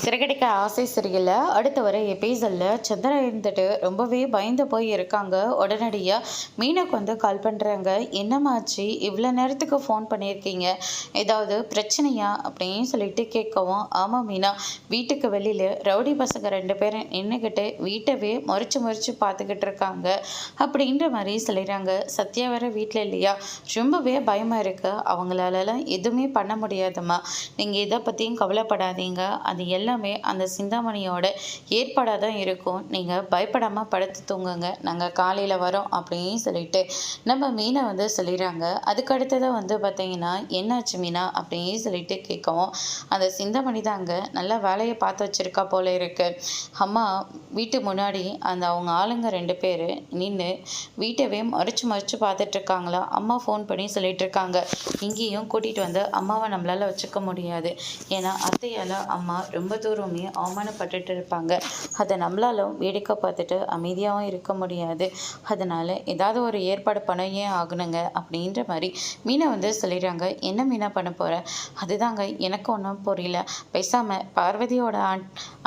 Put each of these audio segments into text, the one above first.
சிறகடிக்க ஆசை சரியில்ல. அடுத்து வர எபிசோடில் சந்திரா இருந்துட்டு ரொம்பவே பயந்து போய் இருக்காங்க. உடனடியாக மீனாக்கு வந்து கால் பண்ணுறாங்க. என்னமாச்சு, இவ்வளோ நேரத்துக்கு ஃபோன் பண்ணியிருக்கீங்க, ஏதாவது பிரச்சனையா அப்படின்னு சொல்லிட்டு கேட்கவும், ஆமாம் மீனா, வீட்டுக்கு வெளியில் ரவுடி பசங்க 2 பேரும் நின்றுக்கிட்டு வீட்டவே முறைச்சு முறைச்சு பார்த்துக்கிட்டு இருக்காங்க அப்படின்ற மாதிரி சொல்லிடுறாங்க. சத்யா வேற வீட்டில் இல்லையா, ரொம்பவே பயமாக இருக்குது, அவங்களாலலாம் எதுவுமே பண்ண முடியாதும்மா, நீங்கள் இதை பற்றியும் கவலைப்படாதீங்க, அது எல்லாமே அந்த சிந்தாமணியோட ஏற்பாடாக தான் இருக்கும், நீங்கள் பயப்படாமல் படுத்து தூங்குங்க, நாங்கள் காலையில் வரோம் அப்படின்னு சொல்லிட்டு நம்ம மீனை வந்து சொல்லிடுறாங்க. அதுக்கு அடுத்ததாக வந்து பார்த்தீங்கன்னா, என்னாச்சு மீனா அப்படின்னு சொல்லிட்டு கேட்கவும், அந்த சிந்தாமணி தாங்க நல்லா வேலையை பார்த்து வச்சிருக்கா போல இருக்கு, அம்மா வீட்டு முன்னாடி அந்த அவங்க ஆளுங்க 2 பேர் நின்று வீட்டவே மறைச்சு மறைச்சு பார்த்துட்டு இருக்காங்களா, அம்மா ஃபோன் பண்ணி சொல்லிட்டு இருக்காங்க, இங்கேயும் கூட்டிகிட்டு வந்து அம்மாவை நம்மளால் வச்சுக்க முடியாது, ஏன்னா அத்தையால் அம்மா ரொம்ப தூரமே அவமானப்பட்டுட்டு இருப்பாங்க, அதை நம்மளாலும் வேடிக்கை பார்த்துட்டு அமைதியாகவும் இருக்க முடியாது, அதனால் ஏதாவது ஒரு ஏற்பாடு பண்ணவே ஆகணுங்க அப்படின்ற மாதிரி மீனை வந்து சொல்லிடுறாங்க. என்ன மீனா பண்ண போகிற, அதுதாங்க எனக்கு ஒன்றும் புரியல, பேசாமல் பார்வதியோட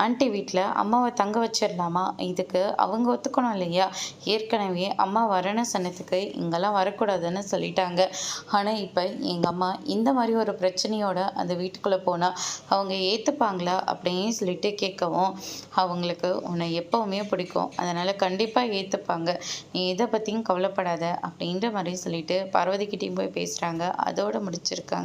ஆண்டி வீட்டில் அம்மாவை தங்க வச்சிடலாமா, இதுக்கு அவங்க ஒத்துக்கணும் இல்லையா, ஏற்கனவே அம்மா வரணும் சொன்னதுக்கு இங்கெல்லாம் வரக்கூடாதுன்னு சொல்லிட்டாங்க, ஆனால் இப்போ எங்கள் அம்மா இந்த மாதிரி ஒரு பிரச்சனையோட அந்த வீட்டுக்குள்ளே போனால் அவங்க ஏற்றுப்பாங்களா அப்படின்னு சொல்லிட்டு கேட்கவும், அவங்களுக்கு உன்னை எப்போவுமே பிடிக்கும், அதனால் கண்டிப்பாக ஏற்றுப்பாங்க, நீ இதை பற்றியும் கவலைப்படாத அப்படின்ற மாதிரி சொல்லிட்டு பார்வதிக்கிட்டேயும் போய் பேசுகிறாங்க. அதோடு முடிச்சிருக்காங்க.